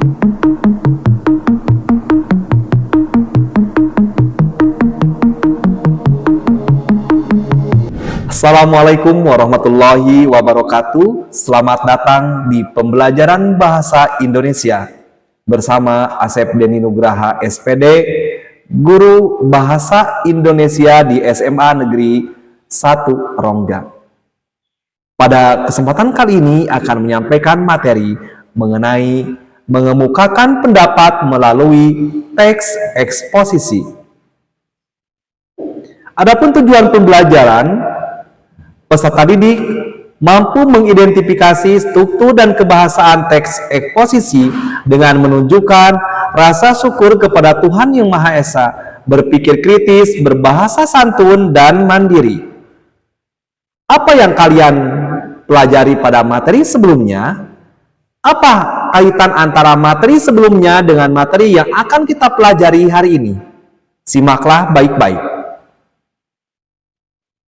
Assalamualaikum warahmatullahi wabarakatuh. Selamat datang di pembelajaran bahasa Indonesia bersama Asep Denny Nugraha SPD, guru bahasa Indonesia di SMA Negeri 1 Rongga. Pada kesempatan kali ini akan menyampaikan materi mengenai mengemukakan pendapat melalui teks eksposisi. Adapun tujuan pembelajaran, peserta didik mampu mengidentifikasi struktur dan kebahasaan teks eksposisi dengan menunjukkan rasa syukur kepada Tuhan Yang Maha Esa, berpikir kritis, berbahasa santun, dan mandiri. Apa yang kalian pelajari pada materi sebelumnya? Apa kaitan antara materi sebelumnya dengan materi yang akan kita pelajari hari ini? Simaklah baik-baik.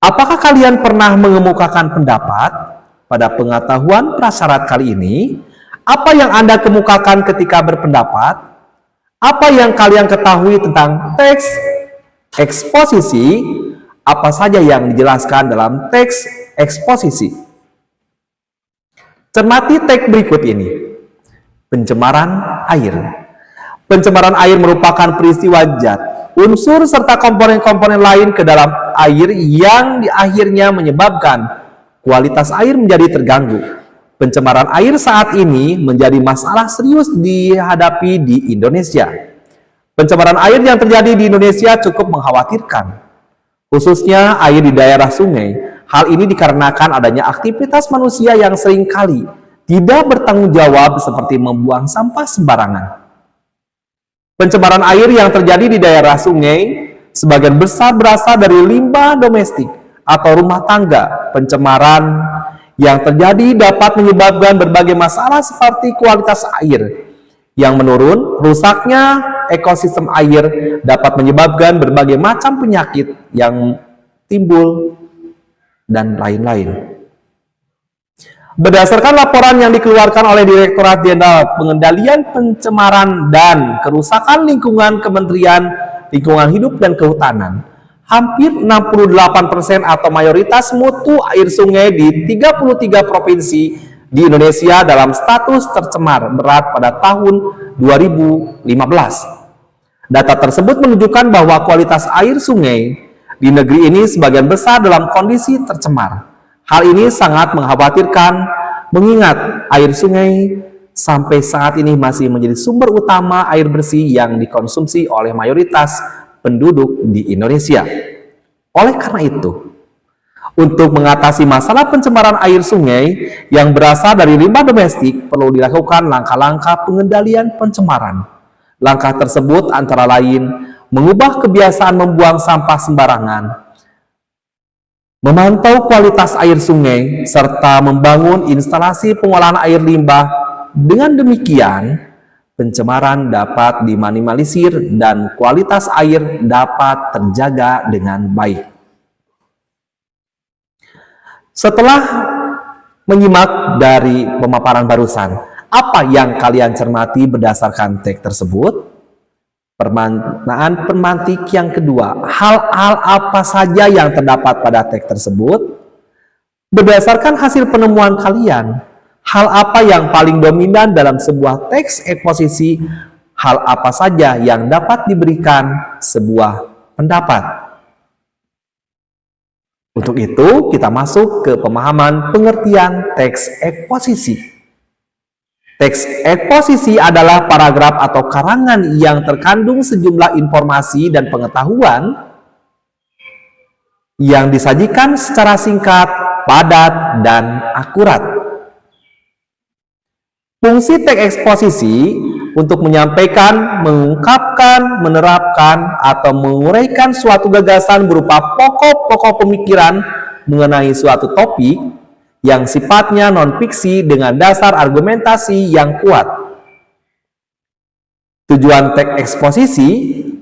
Apakah kalian pernah mengemukakan pendapat pada pengetahuan prasyarat kali ini? Apa yang Anda kemukakan ketika berpendapat? Apa yang kalian ketahui tentang teks eksposisi? Apa saja yang dijelaskan dalam teks eksposisi? Cermati teks berikut ini. Pencemaran air. Pencemaran air merupakan peristiwa zat, unsur serta komponen-komponen lain ke dalam air yang akhirnya menyebabkan kualitas air menjadi terganggu. Pencemaran air saat ini menjadi masalah serius dihadapi di Indonesia. Pencemaran air yang terjadi di Indonesia cukup mengkhawatirkan, khususnya air di daerah sungai. Hal ini dikarenakan adanya aktivitas manusia yang seringkali tidak bertanggung jawab seperti membuang sampah sembarangan. Pencemaran air yang terjadi di daerah sungai sebagian besar berasal dari limbah domestik atau rumah tangga. Pencemaran yang terjadi dapat menyebabkan berbagai masalah seperti kualitas air yang menurun, rusaknya ekosistem air, dapat menyebabkan berbagai macam penyakit yang timbul, dan lain-lain. Berdasarkan laporan yang dikeluarkan oleh Direktorat Jenderal Pengendalian Pencemaran dan Kerusakan Lingkungan Kementerian Lingkungan Hidup dan Kehutanan, hampir 68% atau mayoritas mutu air sungai di 33 provinsi di Indonesia dalam status tercemar berat pada tahun 2015. Data tersebut menunjukkan bahwa kualitas air sungai di negeri ini sebagian besar dalam kondisi tercemar. Hal ini sangat mengkhawatirkan mengingat air sungai sampai saat ini masih menjadi sumber utama air bersih yang dikonsumsi oleh mayoritas penduduk di Indonesia. Oleh karena itu, untuk mengatasi masalah pencemaran air sungai yang berasal dari limbah domestik, perlu dilakukan langkah-langkah pengendalian pencemaran. Langkah tersebut antara lain mengubah kebiasaan membuang sampah sembarangan, memantau kualitas air sungai, serta membangun instalasi pengolahan air limbah. Dengan demikian, pencemaran dapat diminimalisir dan kualitas air dapat terjaga dengan baik. Setelah menyimak dari pemaparan barusan, apa yang kalian cermati berdasarkan teks tersebut? Permaknaan pemantik yang kedua, hal-hal apa saja yang terdapat pada teks tersebut? Berdasarkan hasil penemuan kalian, hal apa yang paling dominan dalam sebuah teks eksposisi? Hal apa saja yang dapat diberikan sebuah pendapat? Untuk itu, kita masuk ke pemahaman pengertian teks eksposisi. Teks eksposisi adalah paragraf atau karangan yang terkandung sejumlah informasi dan pengetahuan yang disajikan secara singkat, padat, dan akurat. Fungsi teks eksposisi untuk menyampaikan, mengungkapkan, menerapkan, atau menguraikan suatu gagasan berupa pokok-pokok pemikiran mengenai suatu topik yang sifatnya non-fiksi dengan dasar argumentasi yang kuat. Tujuan teks eksposisi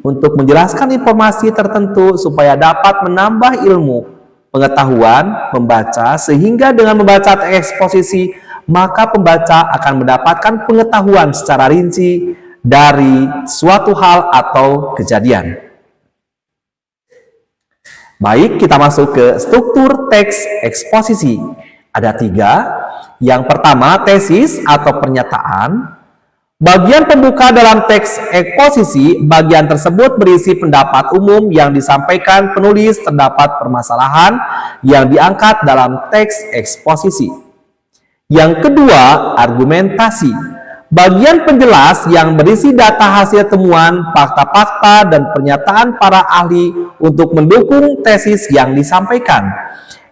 untuk menjelaskan informasi tertentu supaya dapat menambah ilmu, pengetahuan, membaca, sehingga dengan membaca teks eksposisi maka pembaca akan mendapatkan pengetahuan secara rinci dari suatu hal atau kejadian. Baik, kita masuk ke struktur teks eksposisi. Ada 3. Yang pertama, tesis atau pernyataan. Bagian pembuka dalam teks eksposisi, bagian tersebut berisi pendapat umum yang disampaikan penulis terdapat permasalahan yang diangkat dalam teks eksposisi. Yang kedua, argumentasi. Bagian penjelas yang berisi data hasil temuan, fakta-fakta, dan pernyataan para ahli untuk mendukung tesis yang disampaikan.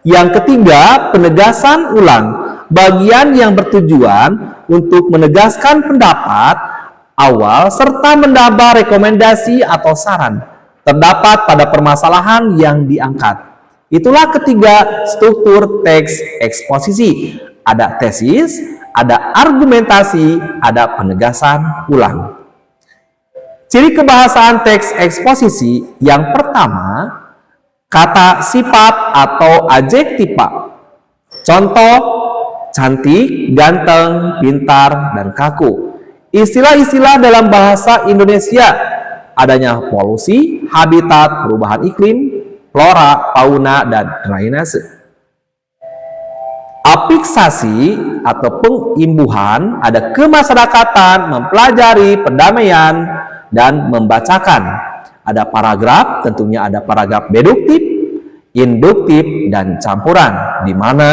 Yang ketiga, penegasan ulang. Bagian yang bertujuan untuk menegaskan pendapat awal serta menambah rekomendasi atau saran terdapat pada permasalahan yang diangkat. Itulah ketiga struktur teks eksposisi. Ada tesis, ada argumentasi, ada penegasan ulang. Ciri kebahasaan teks eksposisi yang pertama, kata sifat atau adjektiva. Contoh, cantik, ganteng, pintar, dan kaku. Istilah-istilah dalam bahasa Indonesia, adanya polusi, habitat, perubahan iklim, flora, fauna, dan drainase. Afiksasi atau pengimbuhan, ada kemasyarakatan, mempelajari, perdamaian, dan membacakan. Ada paragraf, tentunya ada paragraf deduktif, induktif, dan campuran, di mana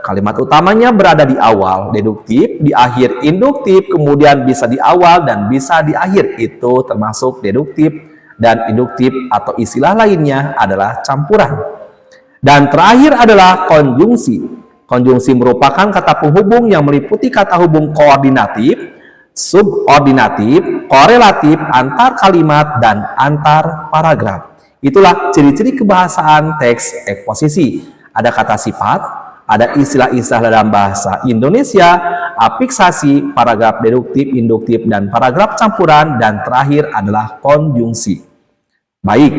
kalimat utamanya berada di awal deduktif, di akhir induktif, kemudian bisa di awal dan bisa di akhir. Itu termasuk deduktif dan induktif, atau istilah lainnya adalah campuran. Dan terakhir adalah konjungsi. Konjungsi merupakan kata penghubung yang meliputi kata hubung koordinatif, subordinatif, korelatif, antar kalimat, dan antar paragraf. Itulah ciri-ciri kebahasaan teks eksposisi. Ada kata sifat, ada istilah-istilah dalam bahasa Indonesia, afiksasi, paragraf deduktif, induktif, dan paragraf campuran, dan terakhir adalah konjungsi. Baik,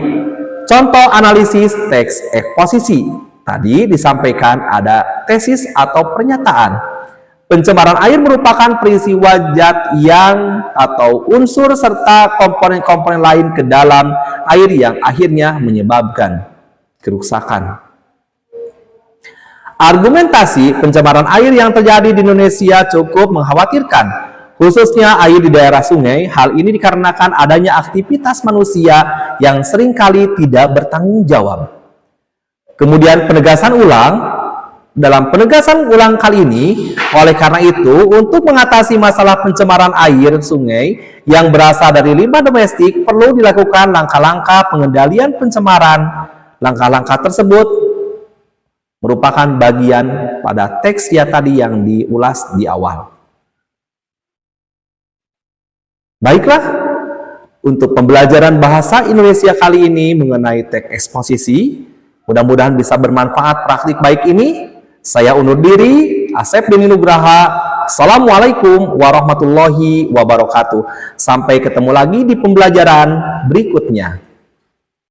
contoh analisis teks eksposisi. Tadi disampaikan ada tesis atau pernyataan. Pencemaran air merupakan peristiwa zat yang atau unsur serta komponen-komponen lain ke dalam air yang akhirnya menyebabkan kerusakan. Argumentasi pencemaran air yang terjadi di Indonesia cukup mengkhawatirkan, khususnya air di daerah sungai. Hal ini dikarenakan adanya aktivitas manusia yang seringkali tidak bertanggung jawab. Kemudian penegasan ulang. Dalam penegasan ulang kali ini, oleh karena itu, untuk mengatasi masalah pencemaran air sungai yang berasal dari limbah domestik, perlu dilakukan langkah-langkah pengendalian pencemaran. Langkah-langkah tersebut merupakan bagian pada teks ya tadi yang diulas di awal. Baiklah, untuk pembelajaran bahasa Indonesia kali ini mengenai teks eksposisi, mudah-mudahan bisa bermanfaat praktik baik ini. Saya undur diri, Asep Deni Nugraha. Assalamualaikum warahmatullahi wabarakatuh. Sampai ketemu lagi di pembelajaran berikutnya.